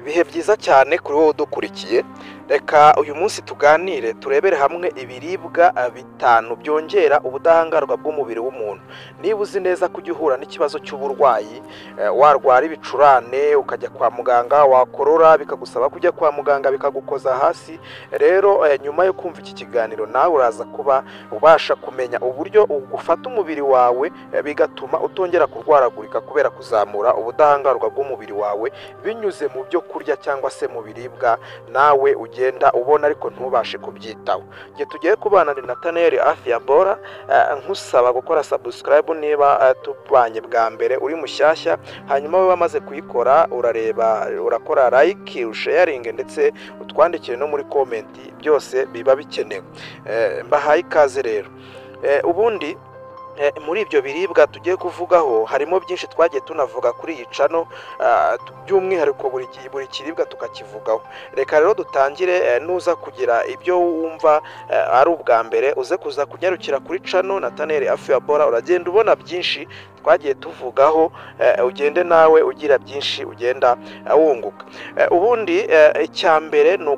Ibihe byiza cyane kuri wowe udukurikiye, reka uyu munsi tuganire turebere hamwe ibiribwa bitanu byongera ubudahangarwa bw'umubiri w'umuntu. Niba uzi neza ko ujya uhura n'ikibazo cy'uburwayi, warwara ibicurane ukajya kwa muganga, wakorora bikagusaba kujya kwa muganga bikagukoza hasi, rero nyuma yo kumva iki kiganiro nawe uraza kuba ubasha kumenya uburyo ufata umubiri wawe bigatuma utongera kurwaragurika kubera kuzamura ubudahangarwa bw'umubiri wawe binyuze mu byo kurya cyangwa se mu biribwa nawe ugenda ubona ariko ntubashe kubyitaho. Ngiye tugiye kubana na Nathaniel Afyabora, nkusaba gukora subscribe niba tubanye bwa mbere uri mushyashya, hanyuma we wamaze kuyikora urareba urakora like, sharing ndetse utwandikire no muri comment, byose biba bikenewe. Mbahaye ikaze rero. Ubundi muri ibyo biribwa tugiye kuvugaho harimo byinshi twagiye tunavuga kuri iyi channel, by'umwihariko buri kiribwa tukakivugaho. Reka rero dutangire, nuza kugira ibyo wumva ari ubwa mbere uze kuza kunyarukira kuri channel Nathaniel Afyabora, uragenda ubona byinshi twagiye tuvugaho, ugende nawe ugira byinshi ugenda wunguka. Ubundi icya mbere ni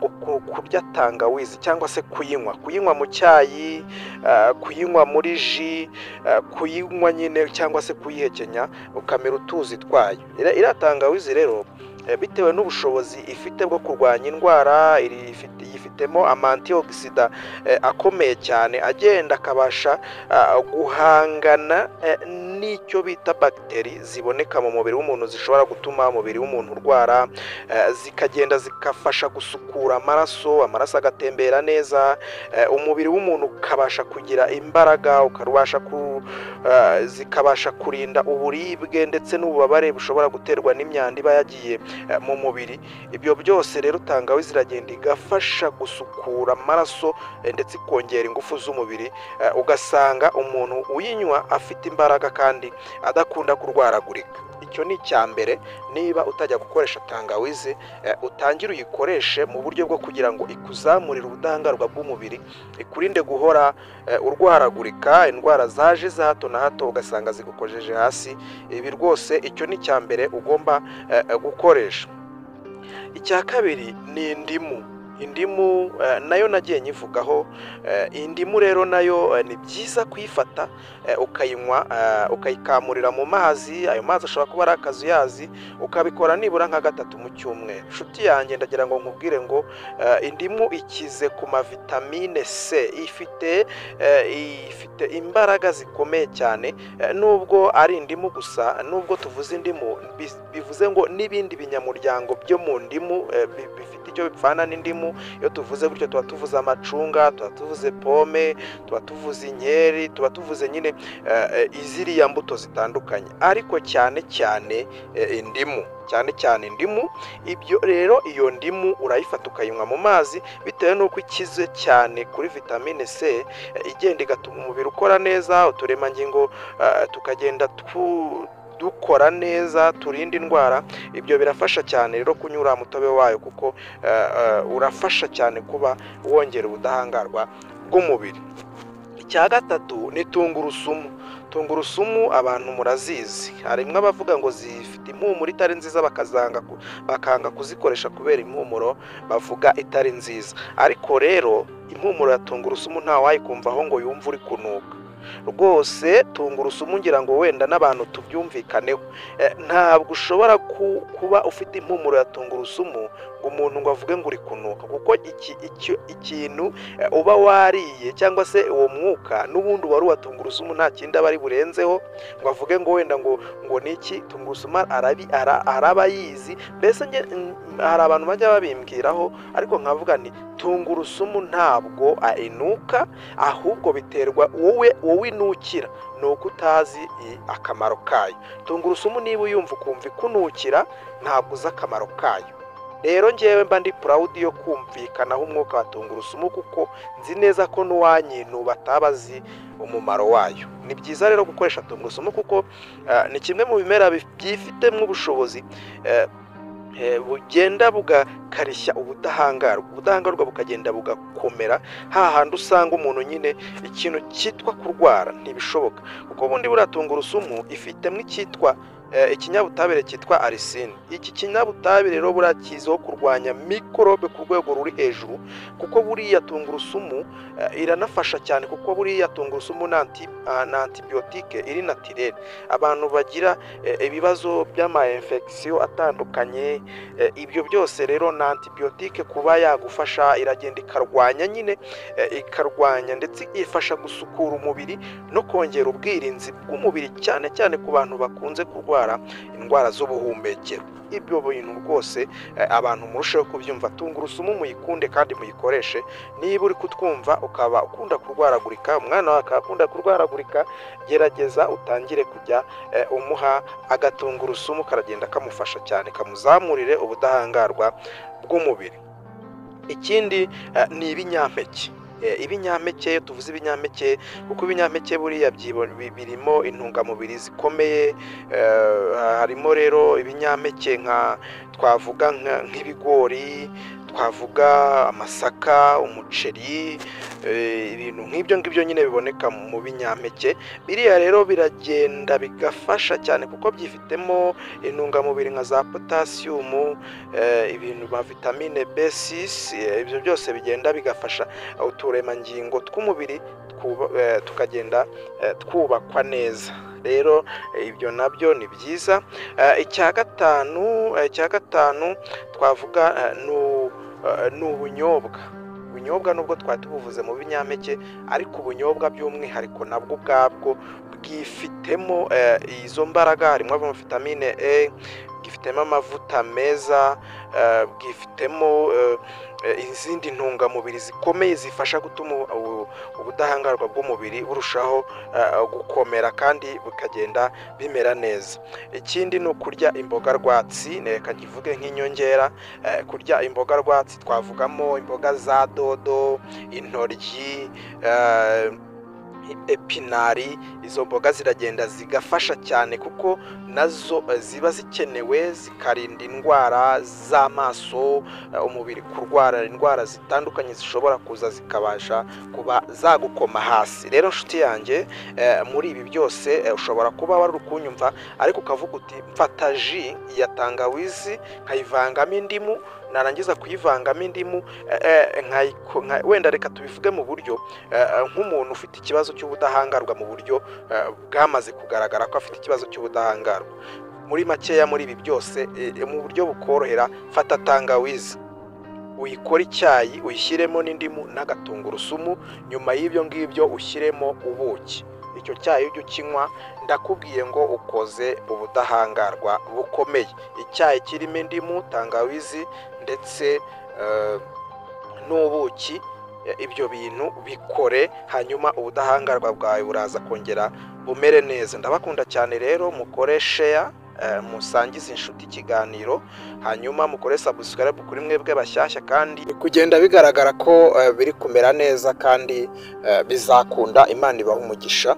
kurya tangawizi cyangwa se kuyinywa mu cyayi, kuyinywa muri ji, kuyinywa nyine cyangwa se kuyihekenya ukamira utuzi twayo. Iriya tangawizi rero bitewe n'ubushobozi ifite bwo kurwanya indwara, yifitemo antioxidant akomeye cyane agenda akabasha guhangana n'icyo bita bagiteri ziboneka mu mubiri w'umuntu zishobora gutuma umubiri w'umuntu urwara, zikagenda zikafasha gusukura amaraso agatembera neza, umubiri w'umuntu ukabasha kugira imbaraga, zikabasha kurinda uburibwe ndetse n'ububabare bushobora guterwa n'imyanda iba yagiye mu mubiri. Ibyo byose rero tangawizi iragenda igafasha gusukura amaraso ndetse ikongera ingufu z'umubiri, ugasanga umuntu uyinywa afite imbaraga kandi adakunda kurwaragurika. Icyo ni icya mbere. Niba utajya gukoresha tangawizi, utangire uyikoreshe mu buryo bwo kugira ngo ikuzamurire ubudahangarwa bw'umubiri, ikurinde guhora urwaragurika, indwara zaje za hato na hato ugasanga zigukojeje hasi. Ibi rwose icyo ni icya mbere ugomba gukoresha. Icya kabiri ni indimu nayo nagiye nyivugaho. Indimu rero nayo ni byiza kuyifata ukayinywa, ukayikamurira mu mazi. Ayo mazi ashobora kuba ari akazuyazi, ukabikora nibura nka 3 mu cyumweru. Nshuti yanjye ndagira ngo nkubwire ngo indimu ikize ku vitamine C, ifite imbaraga zikomeye cyane. Nubwo ari indimu gusa, nubwo tuvuze indimu bivuze ngo n'ibindi binyamuryango byo mu ndimu bifite icyo bipfana n'indimu. Iyo tuvuze gutyo tuba tuvuze amacunga, tuba tuvuze pome, tuba tuvuze inkeri, tuba tuvuze nyine iziriya mbuto zitandukanye, ariko cyane cyane indimu. Ibyo rero iyo ndimu urayifata ukayinywa mu mazi, bitewe n'uko ikize cyane kuri vitamine C, igenda igatuma umubiri ukora neza, uturemangingo tukagenda dukora neza, turinda indwara. Ibyo birafasha cyane rero kunyura mutobe wayo, kuko urafasha cyane kuba wongera ubudahangarwa bw'umubiri. Icya gatatu ni tungurusumu. Abantu murazizi, harimo abavuga ngo zifite impumuro itari nziza bakanga kuzikoresha kubera impumuro bavuga itari nziza, ariko rero impumuro ya tungurusumu nta wayikumvaho ngo yumve uri kunuka. Rwose tungurusumu ngira ngo wenda n'abantu tubyumvikaneho, ntabwo ushobora kuba ufite impumuro ya tungurusumu ngo umuntu ngo avuge ngo uri kunuka, kuko ikintu uba wariye cyangwa se uwo mwuka n'ubundi wari uwa tungurusumu nta kindi aba ari burenzeho ngo avuge ngo wenda ngo niki. Tungurusumu araba yizi. Mbese hari abantu bajya babimbwiraho, ariko nkavuga ni tungurusumu ntabwo inuka, ahubwo biterwa wowe inukira, ni uko utazi akamaro kayo. Tungurusumu niba uyumva ukumva ikunukira, ntabwo uzi akamaro kayo. Rero ngewe mba ndi proud yo kumvikanaho umwuka wa tungurusumu, kuko nzi neza ko n'uwanyinu batabazi umumaro wayo. Ni byiza rero gukoresha tungurusumu kuko ni kimwe mu bimera byifitemo ubushobozi bugenda bugakarishya ubudahangarwa bukagenda bugakomera. Hahandi usanga umuntu nyine ikintu cyitwa kurwara ntibishoboka, kuko ubundi buriya tungurusumu ifitemo icyitwa ikinyabutabire cyitwa arisine. Iki kinyabutabire rero buriya kizwiho kurwanya mikorobe ku rwego ruri hejuru, kuko buriya tungurusumu iranafasha cyane, kuko buriya tungurusumu na antibiyotike iri natirere. Abantu bagira ibibazo by'ama infection atandukanye, ibyo byose rero na antibiyotike kuba yagufasha, iragenda ikarwanya nyine, ikarwanya ndetse ifasha gusukura umubiri no kongera ubwirinzi bw'umubiri, cyane cyane ku bantu bakunze kurwara indwara z'ubuhumekero. Ibyo bintu rwose abantu murusheho kubyumva. Tungurusumu muyikunde kandi muyikoreshe. Niba uri kutwumva ukaba ukunda kurwaragurika, umwana wawe akunda kurwaragurika, gerageza utangire kujya umuha agatungurusumu, karagenda kamufasha cyane, kamuzamurire ubudahangarwa bw'umubiri. Ikindi ni ibinyampeke. Ibinyampeke, iyo tuvuze ibinyampeke, kuko ibinyampeke buriya birimo intungamubiri zikomeye. Harimo rero ibinyampeke twavuga nk'ibigori, twavuga amasaka, umuceri, ibintu nk'ibyo ngibyo nyine biboneka mu binyampeke. Biriya rero biragenda bigafasha cyane, kuko byifitemo intungamubiri nka za potasiyumu, ibintu ba vitamine B6. Ibyo byose bigenda bigafasha uturemangingo tw'umubiri tukagenda twubakwa neza. Rero ibyo nabyo ni byiza. Icya gatanu twavuga ni ubunyobwa. Ubunyobwa nubwo twari tubuvuze mu binyampeke, ariko ubunyobwa by'umwihariko nabwo ubwabwo bwifitemo izo mbaraga. Harimo vitamine E, bwifitemo amavuta meza, bwifitemo izindi ntungamubiri zikomeye zifasha gutuma ubudahangarwa bw'umubiri burushaho gukomera kandi bukagenda bimera neza. Ikindi ni ukurya imboga rwatsi. Reka nkivuge nk'inyongera, kurya imboga rwatsi twavugamo imboga za dodo, intoryi, epinari. Izo mboga ziragenda zigafasha cyane, kuko nazo ziba zikenewe, zikarinda indwara z'amaso, umubiri kurwara indwara zitandukanye zishobora kuza zikabasha kuba zagukoma hasi. Rero nshuti yanjye, muri ibi byose ushobora kuba wari ukunyumva ariko ukavuga uti mfata ji ya tangawizi nkayivangamo indimu, narangiza kuyivangamo indimu wenda reka tubivuge mu buryo nk'umuntu ufite ikibazo cy'ubudahangarwa, mu buryo bwamaze kugaragara ko afite ikibazo cy'ubudahangarwa. Muri makeya, muri ibi byose mu buryo bukorohera, fata tangawizi, uyikore icyayi, uyishyiremo n'indimu n'agatungurusumu. Nyuma y'ibyo ngibyo ushyiremo ubuki. Icyo cyayi ujye ukinywa, ndakubwiye ngo ukoze ubudahangarwa bukomeye. Icyayi kirimo indimu, tangawizi ndetse n'ubuki, ibyo bintu bikore, hanyuma ubudahangarwa bwawe buraza kongera bumere neza. Ndabakunda cyane rero, mukore share, musangize inshuti ikiganiro, hanyuma mukore subscribe kuri mwebwe bashyashya, kandi kugenda bigaragara ko biri kumera neza kandi bizakunda. Imana ibaha umugisha.